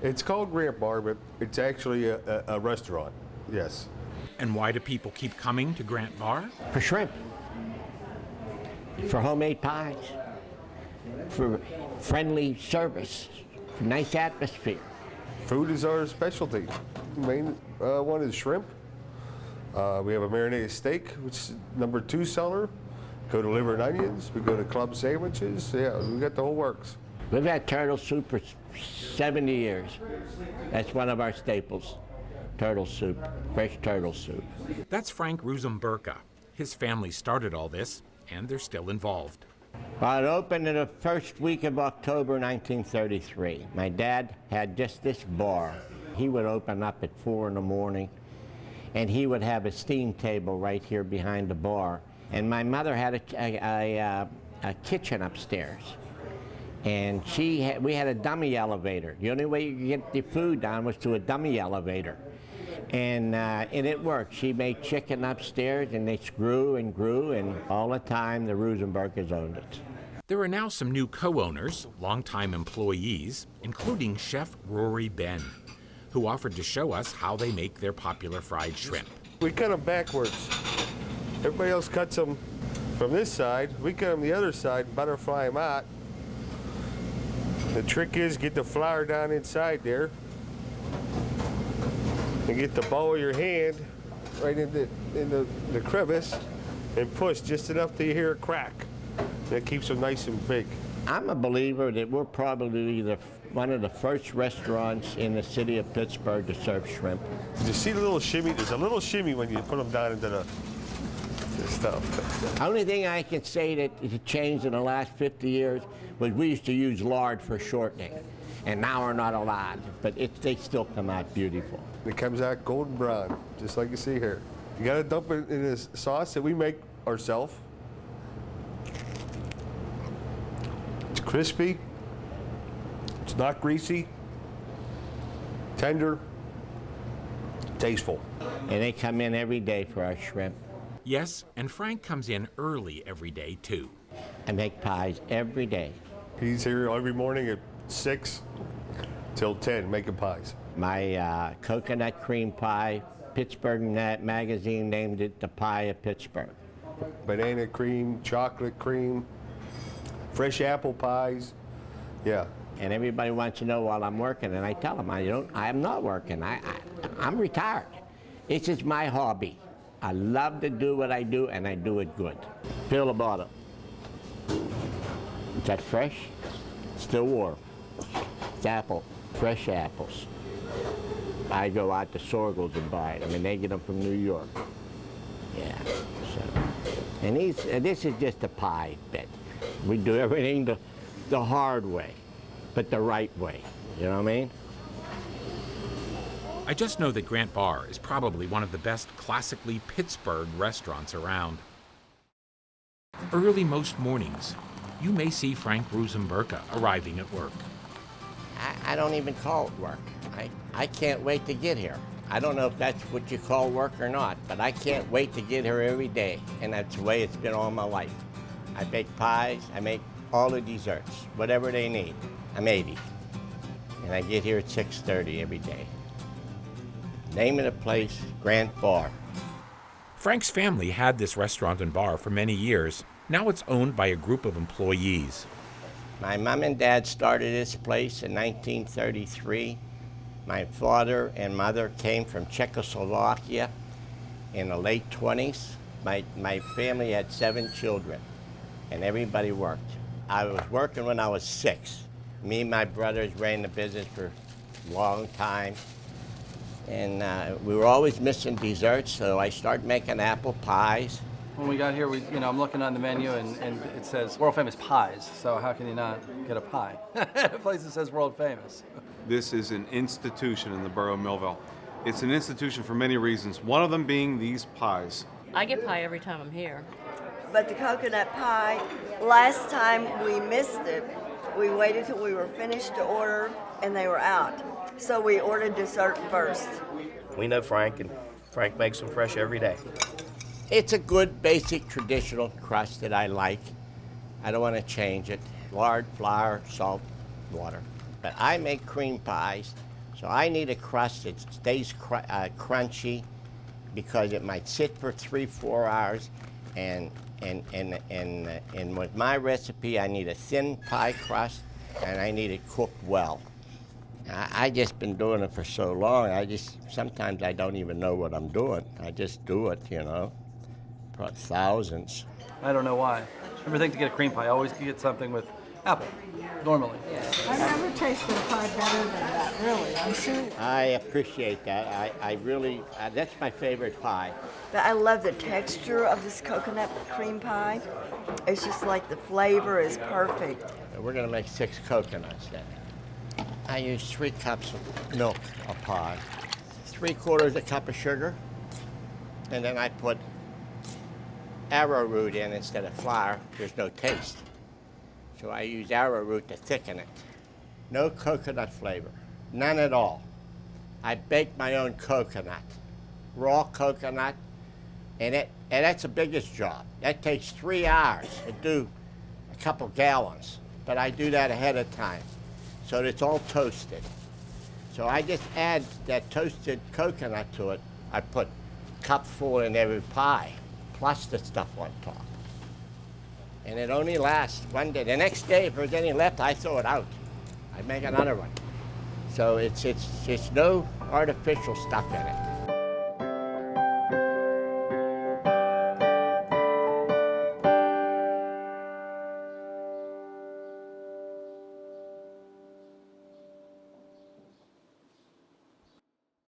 It's called Grant Bar, but it's actually a restaurant, yes. And why do people keep coming to Grant Bar? For shrimp, for homemade pies, for friendly service, for nice atmosphere. Food is our specialty. The main one is shrimp. We have a marinated steak, which is #2 seller. Go to liver and onions. We go to club sandwiches. Yeah, we got the whole works. We've had turtle soup for 70 years. That's one of our staples. Turtle soup, fresh turtle soup. That's Frank Ruzomberka. His family started all this, and they're still involved. Well, it opened in the first week of October 1933. My dad had just this bar. He would open up at 4 in the morning, and he would have a steam table right here behind the bar. And my mother had a kitchen upstairs. And we had a dummy elevator. The only way you could get the food down was to a dummy elevator. And it worked. She made chicken upstairs, and they grew and grew, and all the time the Ruzomberkas owned it. There are now some new co-owners, longtime employees, including Chef Rory Ben, who offered to show us how they make their popular fried shrimp. We cut them backwards. Everybody else cuts them from this side. We cut them the other side and butterfly them out. The trick is get the flour down inside there and get the ball of your hand right in the crevice and push just enough to hear it crack. That keeps them nice and big. I'm a believer that we're probably one of the first restaurants in the city of Pittsburgh to serve shrimp. Did you see the little shimmy? There's a little shimmy when you put them down into the stuff. The only thing I can say that has changed in the last 50 years was we used to use lard for shortening, and now we're not allowed, but they still come out beautiful. It comes out golden brown, just like you see here. You gotta dump it in this sauce that we make ourselves. It's crispy, it's not greasy, tender, tasteful. And they come in every day for our shrimp. Yes, and Frank comes in early every day, too. I make pies every day. He's here every morning at 6 till 10 making pies. My coconut cream pie, Pittsburgh Magazine named it the Pie of Pittsburgh. Banana cream, chocolate cream, fresh apple pies, yeah. And everybody wants to know while I'm working, and I tell them I'm not working. I'm retired. It's just my hobby. I love to do what I do, and I do it good. Feel the bottom. Is that fresh? Still warm. It's apple, fresh apples. I go out to Sorgel's and buy it. I mean, they get them from New York. Yeah. So, and this is just a pie bit. We do everything the hard way, but the right way. You know what I mean? I just know that Grant Bar is probably one of the best classically Pittsburgh restaurants around. Early most mornings, you may see Frank Ruzomberka arriving at work. I don't even call it work. I can't wait to get here. I don't know if that's what you call work or not, but I can't wait to get here every day, and that's the way it's been all my life. I make pies, I make all the desserts, whatever they need. I'm 80, and I get here at 6:30 every day. Name of the place, Grant Bar. Frank's family had this restaurant and bar for many years. Now it's owned by a group of employees. My mom and dad started this place in 1933. My father and mother came from Czechoslovakia in the late 20s. My family had 7 children, and everybody worked. I was working when I was 6. Me and my brothers ran the business for a long time. And we were always missing desserts, so I started making apple pies. When we got here, I'm looking on the menu, and it says world famous pies. So how can you not get a pie? A place that says world famous. This is an institution in the borough of Millvale. It's an institution for many reasons, one of them being these pies. I get pie every time I'm here. But the coconut pie, last time we missed it. We waited till we were finished to order, and they were out. So we ordered dessert first. We know Frank, and Frank makes them fresh every day. It's a good, basic, traditional crust that I like. I don't want to change it. Lard, flour, salt, water. But I make cream pies So I need a crust that stays crunchy because it might sit for 3-4 hours. And with my recipe, I need a thin pie crust and I need it cooked well. I just been doing it for so long, sometimes I don't even know what I'm doing. I just do it, you know, for thousands. I don't know why. Never think to get a cream pie. I always get something with apple, normally. I've never tasted a pie better than that, really. I'm serious. I appreciate that. I really, that's my favorite pie. But I love the texture of this coconut cream pie. It's just like the flavor is perfect. We're gonna make 6 coconuts then. I use 3 cups of milk a pie, 3/4 cup of sugar, and then I put arrowroot in instead of flour. There's no taste. So I use arrowroot to thicken it. No coconut flavor, none at all. I bake my own coconut, raw coconut, and that's the biggest job. That takes 3 hours to do a couple gallons, but I do that ahead of time, so that it's all toasted. So I just add that toasted coconut to it. I put a cupful in every pie, plus the stuff on top. And it only lasts one day. The next day, if there's any left, I throw it out. I make another one. So it's no artificial stuff in it.